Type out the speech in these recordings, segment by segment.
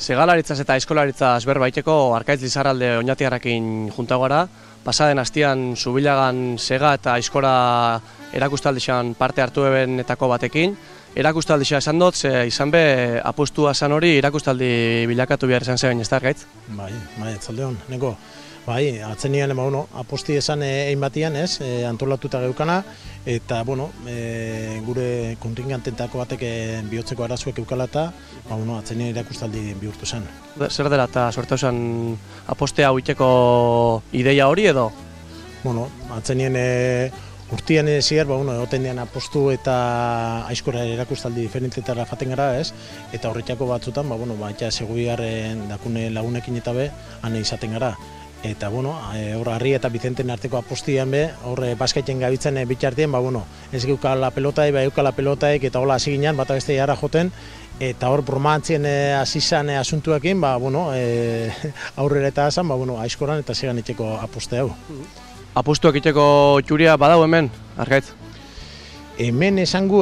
Segalaritzaz eta aizkolaritzaz berbaiteko Arkaitz Lizarralde oinatiarrakin junta gara. Pasaden astian Zubillagan sega eta aizkora erakustaldixan parte hartu ebenetako batekin. Erakustaldixan esan dut, izan be apustua zan hori erakustaldi bilakatu behar izan zeben, ez da, Arkaitz? Bai, etzalde hon, neko. Bai, atzenian, aposti esan egin batian, antolatuta geukana, eta, gure kontingententako batek bihotzeko arazuek eukala eta, atzenian erakustaldi bihurtu zen. Zer dela eta sortu zen apostea uiteko ideia hori edo? Atzenian urtean zier, egoten dian apostu eta aizkora erakustaldi diferentetara jaten gara, eta horretako batzutan, eta seguiarren dakune lagunekin eta be, ane izaten gara. Eta, hor Harri eta Bizenten arteko apostian be, hor baskaiten gabitzen bitxartien, ez geukala pelotaik, eukala pelotaik, eta hola hasi ginen, bata beste jara joten, eta hor bromantzien hasi zan asuntuekin, aurrera eta azan, aizkoran eta segan itxeko aposte hau. Apostuak itxeko txuria badau hemen, Arkaitz? Hemen esangu,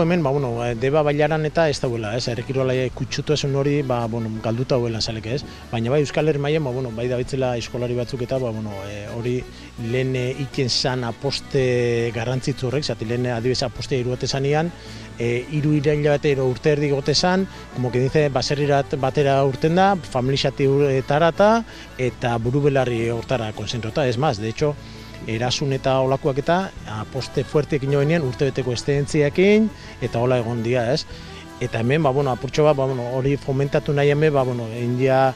deba bailaran eta ez dauela, errekirola kutsutu esun hori, galduta huela zalek ez. Baina bai Euskal Herri mailan, bai dabitzela eskolari batzuk eta, hori lehen iken zan aposte garrantzitzu horrek, zati lehen adibesa apostea iruate zanean, iru hilabete urte erdi gote zan, como que dice, baserrirat batera urten da, familixati tarata, eta buru belarri hortara konzentrota, ez maz, de hecho, erasun eta olakoak eta aposte fuerteekin joanean urtebeteko estedentziakin eta hola egon dira, ez? Eta hemen, apurtxo bat, hori fomentatu nahi hemen, india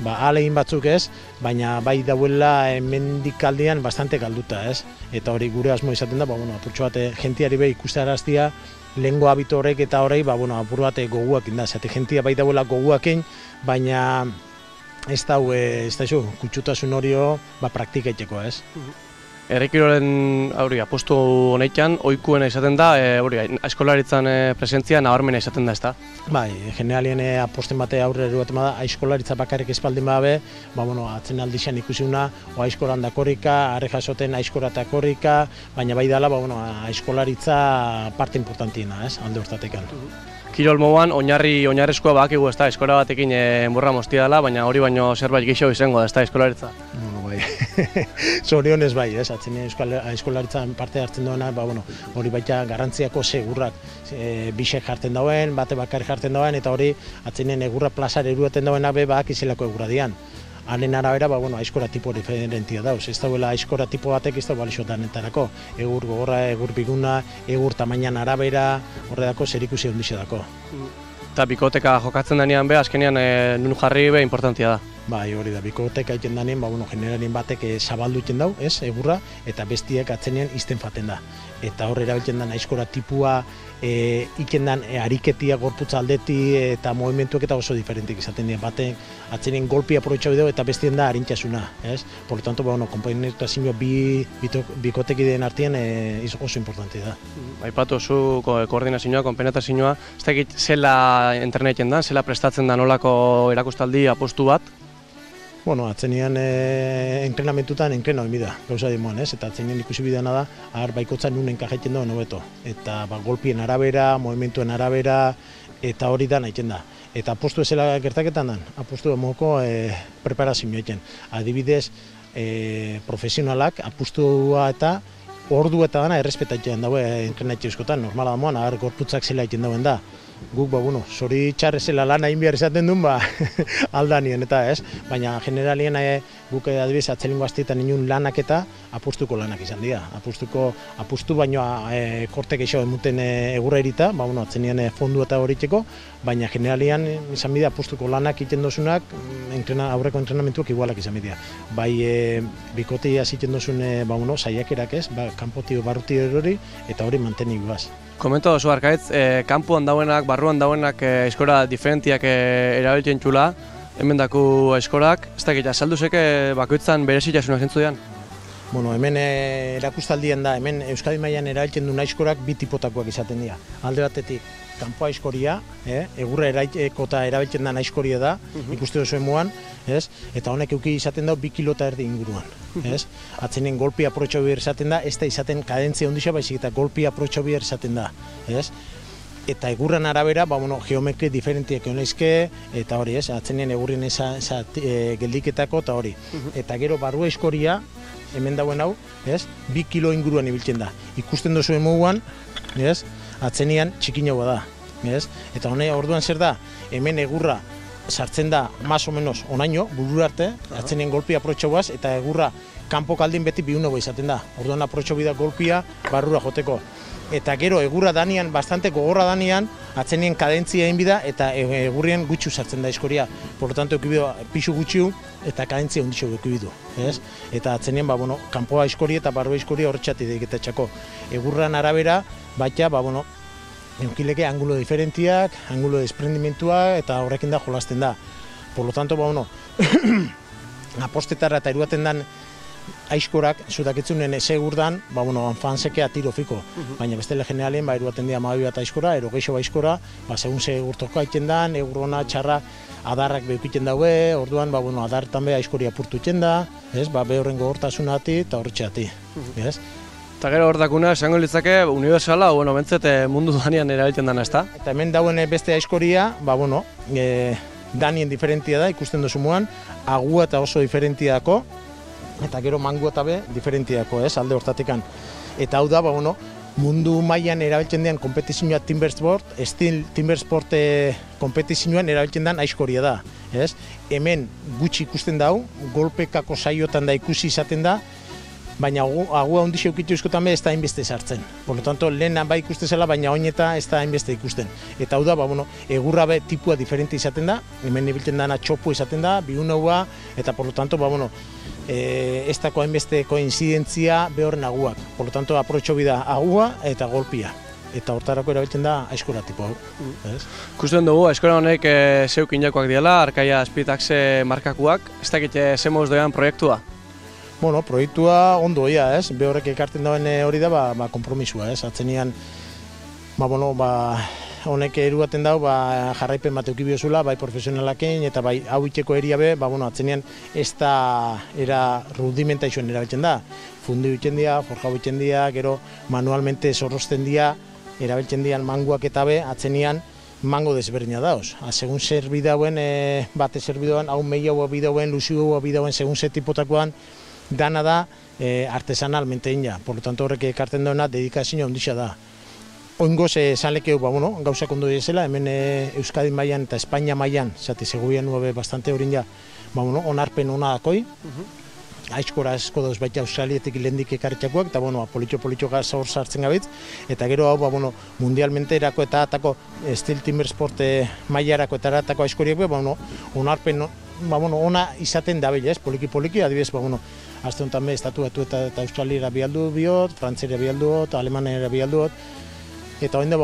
alegin batzuk ez, baina bai dauela hemendik aldean bastante galduta, ez? Eta hori gure asmo izaten da, apurtxo bat jentiari be ikustaraztia lehengo habito horrek eta horrei, apur bat goguakin da, zate jentia bai dauela goguakin, baina ez da kutsutasun hori praktikaiteko, ez? Errekirolen apostu honeitan, ohikuena izaten da, aizkolaritzan presentzia nabarmena izaten da, ez da? Bai, generalien aposten bate aurre erugaten da, aizkolaritza bakarrik espaldin babe, atzen aldixan ikusiuna, aizkoran da korrika, arre jasoten aizkora eta korrika, baina bai dela, aizkolaritza parte importantiena, ez? Alde hortatekan. Kirol moduan, oinarrizkoa bakigu, ez da, eskora batekin enborra moztia dela, baina hori baino zerbait gehiago izango, ez da, eskolaritza? Bai, zorionez bai, ez, atzenien eskolaritzan parte hartzen duena, hori baita garrantziako segurrak bisek jartzen dauen, bate bakar jartzen dauen, eta hori atzenien egurra plazar erueten dauena be, izelako egurra dian. Haren arabera, aizkora tipo diferentia dauz. Ez dauela aizkora tipo batek ez da balixotanetarako. Egur gogorra, egur biguna, egur tamainan arabera, horredako zerikusi ondixe dako. Eta bikoteka jokatzen denean be, azkenean nun jarri be importantia da. Bai, hori da, bikoteka egiten denean, generalien batek zabaldu egiten dau, egurra, eta bestiek atzenean izten faten da. Eta hor erabiltzen den aizkora tipua, iken den ariketia gorputza aldeti eta movimentuak eta oso diferentik izaten dira. Batek atzenien golpi aprobetxau edo eta bestien da harintxasuna. Por lo tanto, konpainetazioa bikotekideen artean oso importante da. Aipatu zu koordinazioa, konpainetazioa, ez dakit zela entreneten da, zela prestatzen da nolako erakustaldi apostu bat? Atzenean entrenamentutan entrena hori da, gauza dimoan, eta atzenean ikusi bidana da, baikotzan nun enkajaiten da hobeto. Eta golpien arabera, movimentuen arabera, eta hori da nahiten da. Eta apostu ezela gertaketan da, apostu emoko preparazio egiten. Adibidez, profesionalak apustua eta ordu eta dana errespetatzen dago entrenatxe euskotan, normala da moan, gorputzak zela egiten dauen da. Guk, zori txarrezela lan hain behar izaten duen, aldanien eta ez. Baina generalien guk adibidez atzelingo aztietan inun lanak eta apustuko lanak izan dira. Apustu baino kortek eixo emuten egurra erita, atzenien fondu eta horitzeko, baina generalian izan bidea apustuko lanak egiten dozunak, aurreko entrenamentuak igualak izan bidea. Bai bikotea ziten dozun saiakerak ez, kanpotio barruti hori eta hori mantenik guaz. Komento oso Arkaitz, kanpoan dauenak, barruan dauenak aizkora diferentiak erabiltzen txula, hemen daku aizkorak, ez dakit, azalduzeke bakoitzan berezitasunak zentzu dian? Hemen erakustaldian da, hemen Euskadi mailan erabiltzen duen aizkorak bi tipotakoak izaten dira. Alde batetik, kanpo aizkoria, egurra eraikota erabiltzen den aizkoria da, ikuste duzuen moan, eta honek euki izaten da 2,5 kilo inguruan. Atzenen golpi aprotxo behar izaten da, ez da izaten kadentzia ondixo, baizik eta golpi aprotxo behar izaten da. eta egurran arabera, geometri diferentiak egon leizke, eta hori ez, atzenean egurrien geldiketako, eta hori. Eta gero barrua eskoria, hemen dauen hau, 2 kilo inguruan ibiltzen da. Ikusten duzu emuguan, atzenean txikinagoa da. Eta hone orduan zer da, hemen egurra sartzen da, más o menos, onaino, burura arte, atzenean golpia aprotxauaz, eta egurra kanpo kaldin beti biunagoa izaten da. Orduan aprotxau bida golpia barrura joteko. Eta gero egurra danean, bastante gogorra danean, atzenien kadentzia egin bida, eta egurrien gutxu sartzen da eskoria. Por lo tanto, eukibidu pixu gutxiu, eta kadentzia hundixo eukibidu. Eta atzenien, kanpoa eskoria eta barrua eskoria horretxati deiketetxako. Egurran arabera, baita, eukileke angulo diferentiak, angulo desprendimentua, eta horrekin da jolasten da. Por lo tanto, apostetara eta eruaten dan aizkorak, zutakitzunen segurdan, fansekea tiro fiko. Baina bestele generalen, eruaten dira amabi bat aizkora, ero geixo aizkora, segun segurtoko haiten dan, egurrona, txarra, adarrak beukiten daue, orduan, adartan be aizkoria apurtu iten da, behorren gogortasunati eta horretxeati. Eta gero hordakuna, esango litzake, universala, bentzet mundu danean erabiltzen dana, ezta? Eta hemen dauen beste aizkoria, danien diferentia da, ikusten duzu muan, agua eta oso diferentia dako, eta gero mangu eta be diferentiako, alde hortatikan. Eta hau da, mundu mailan erabiltzen den kompetizioa Timbersport, Steel Timbersport kompetizioan erabiltzen den aizkoria da. Hemen gutxi ikusten dau, golpekako saiotan da ikusi izaten da, baina agua ondixo eukitu izkotan be ez da hainbeste sartzen. Por lo tanto, lehenan bai ikusten zela, baina oineta ez da hainbeste ikusten. Eta hau da, egurra be tipua diferente izaten da, hemen ibiltzen dana txopu izaten da, biunaua, eta por lo tanto, ez dako hainbeste koinzidentzia behorren aguak. Por lo tanto, aprotxo bida agua eta golpia. Eta hortarako erabiltzen da aizkora tipo hau. Ikusten dugu, aizkora honek zeukin jakoak diela, Arkaia Speedaxe markakuak, ez dakit zemoz doan proiektua? Proiektua ondo ia, behorrek ekartzen dauen hori da, kompromisua, atzenian, honek eruaten dau, jarraipen bat eukibiozula, bai profesionalakein, eta bai hau itxeko eria be, atzenean ez da era rudimentaixoen erabiltzen da. Fundi bitzen dira, forjau bitzen dira, gero manualmente zorrosten dira, erabiltzen dian manguak eta be, atzenean mango desberdina dauz. Segun zer bidauen, bate zer bidauen, hau meiaua bidauen, luziua bidauen, segun zer tipotakoan, dana da artesanalmente ina. Por lo tanto, horrek ekarten dauna dedikazio ondisa da. Oingoz, esanlekeu, gauzak ondo dizela, hemen Euskadi mailan eta Espainia mailan, zati seguian nube bastante horin ja, onarpen hona dakoi, aizkora asko dauz baita Australietik lehendik ekarritxakoak, eta politxo gaz hor sartzen gabitz, eta gero hau, mundialmente erako eta atako Steel Timbersport mailarako eta eratako aizkoriak, onarpen ona izaten dabil, poliki, adibidez, azte honetan be, Estatu Batu eta Australiera bialdu biot, Frantzera bialdu ot, Alemaniera bialdu ot, eta hori da,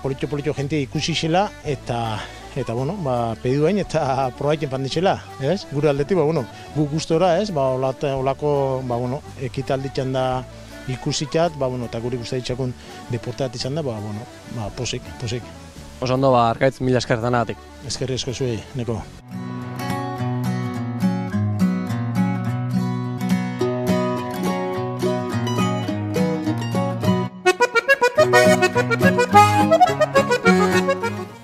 politxo jentia ikusi zela, eta pedidu hain eta probaiten panditxela, gure aldetik, gu gustora, olako, ekitalditzen da ikusitzat, eta guri guztaitxakun deportat izan da, posik. Oso ondo, Arkaitz, mila esker danagatik. Eskerri esko zuei, neko.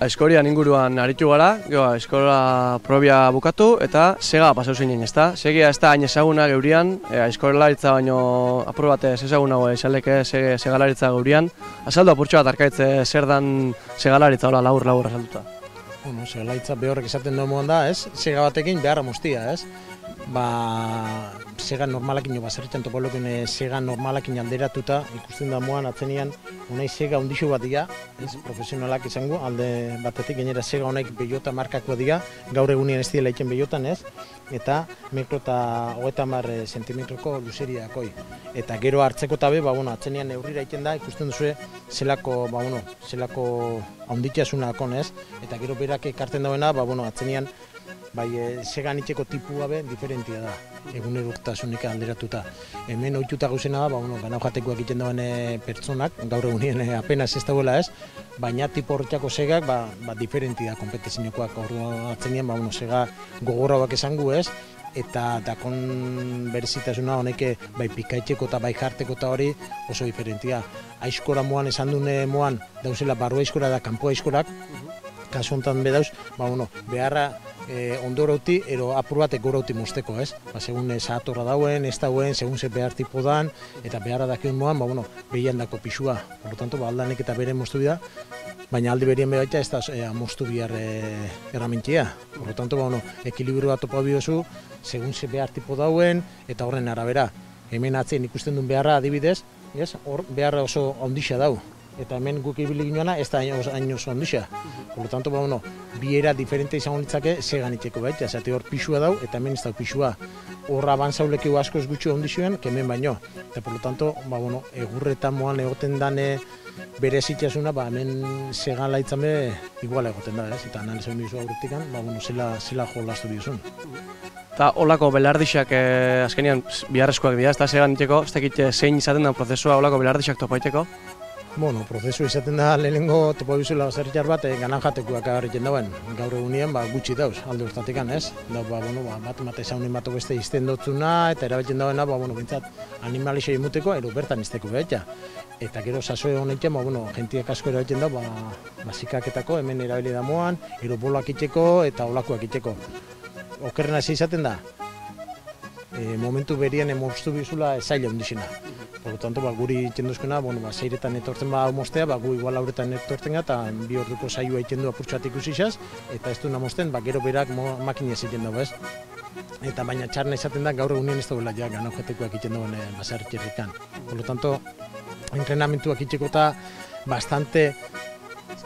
Aizkorian inguruan aritu gara, aizkola probia bukatu eta sega pasau zinen, ezta? Segia ez da hain ezaguna geurian, aizkorelaritza baino apur batez ezagunago izaleke segalaritza geurian. Azaldu apurtxo bat, Arkaitz, zer dan segalaritza, labur azalduta? Segalaritza behorrek esaten dugu da, sega batekin beharra moztia, sega normalakin, baserritzen topolokin sega normalakin alderatuta, ikusten da moan atzenian, honai sega ondixo bat diga, profesionalak izango, alde batetik gainera sega honaik bellota markakoa diga, gaur egunien ez dira itzen bellotan eta metro eta 30 sentimetroko luzeriakoi. Eta gero hartzeko tabe, atzenian neurrira iten da, ikusten duzu zelako haunditxasunakon, eta gero berak ekarten dauena, atzenian segan itxeko tipua be diferentia da, egunerokotasunik alderatuta. Hemen ohituta gauzena da, ganau jatekoak egiten duen pertsonak, gaur egunien apenas ez dagoela baina tipo horretako segak diferentia da kompetiziokoak. Atzenian sega gogorrauak esango eta dakon berezitasuna honeke bai pikaitzeko eta bai jarteko eta hori oso diferentia. Aizkora moan esan dune moan dauzela barru aizkora da kanpo aizkorak, kasu honetan bedauz, beharra ondorauti, ero apur bat egorauti mozteko, ez? Segun zahatorra dauen, ez dauen, segun ze behar tipo dan, eta beharra dakion moan, behian dako pixua. Por lo tanto, aldanek eta bere moztu bida, baina aldi berien behaita ez da moztu bihar erramintia. Por lo tanto, ekilibrua topa biozu, segun ze behar tipo dauen, eta horren arabera. Hemen atzen ikusten duen beharra adibidez, hor beharra oso ondixa dau. Eta hemen guk ibili ginoana ez da hain oso ondixa. Por lo tanto, bi era diferente izango litzake segan iteko baita. Zate hor pixua dau, eta hemen ez dau pixua. Horra banzaulekeu askoz gutxi ondixuen, kemen baino. Eta, por lo tanto, egurretan moan egoten dane bere zitasuna, hemen segan laitzame igual egoten da, ez? Eta nan esan bizu aurretikan, zela jolaztu bihuzun. Eta holako belardixak azkenean biharrezkoak dira, ez da segan iteko, ez dakit zein izaten da prozesua holako belardixak topaiteko? Prozesu izaten da lehenengo topo bizula zertxar bat ganan jatekoak agarritzen dauen. Gaur egunean gutxi dauz, alde hortatik ez. Bat ezaunin bato beste izten dotzuna eta erabiltzen dauena, bintzat animalixei muteko, ero bertan izteko behaita. Eta gero sasoe honetan, jentiak asko erabiltzen da, bazikaketako hemen erabili da moan, ero bolak itxeko eta olakoak itxeko. Okerrena ez izaten da, momentu berien emoztu bizula zaila ondixena. Por lo tanto, guri itxenduzkena, zeiretan etortzen moztea, gu igual lauretan etortzen eta bi orduko saioa itxendu apurtxat ikusixaz, eta ez duena mozten, gero berak makinez egiten dago, ez? Eta baina txarna izaten da, gaur egunean ez dagoela gana objetekoak egiten dagoen basartxerrikan. Por lo tanto, entrenamentuak itxeko eta bastante,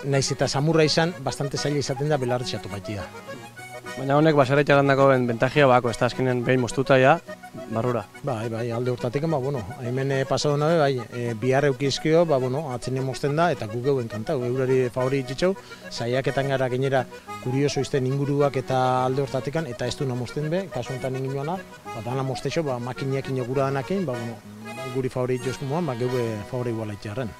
naiz eta samurra izan, bastante zaila izaten da belardixatu baitia. Baina honek basarretxaran dako bentajia bako, ez da azkenean behin moztuta ja, barrura. Bai, alde hortatik, hemen pasado nabe, bihar eukizkio, atzenien mozten da, eta guk euen kantau, eurari favori itxitxau, zaiaketan gara gainera kurioso izten inguruak eta alde hortatikan, eta ez duena mozten be, kasu honetan egin joana, dana moztexo, makineak inogura danakein, guri favori itxozko moan, geube favori iguala itxarren.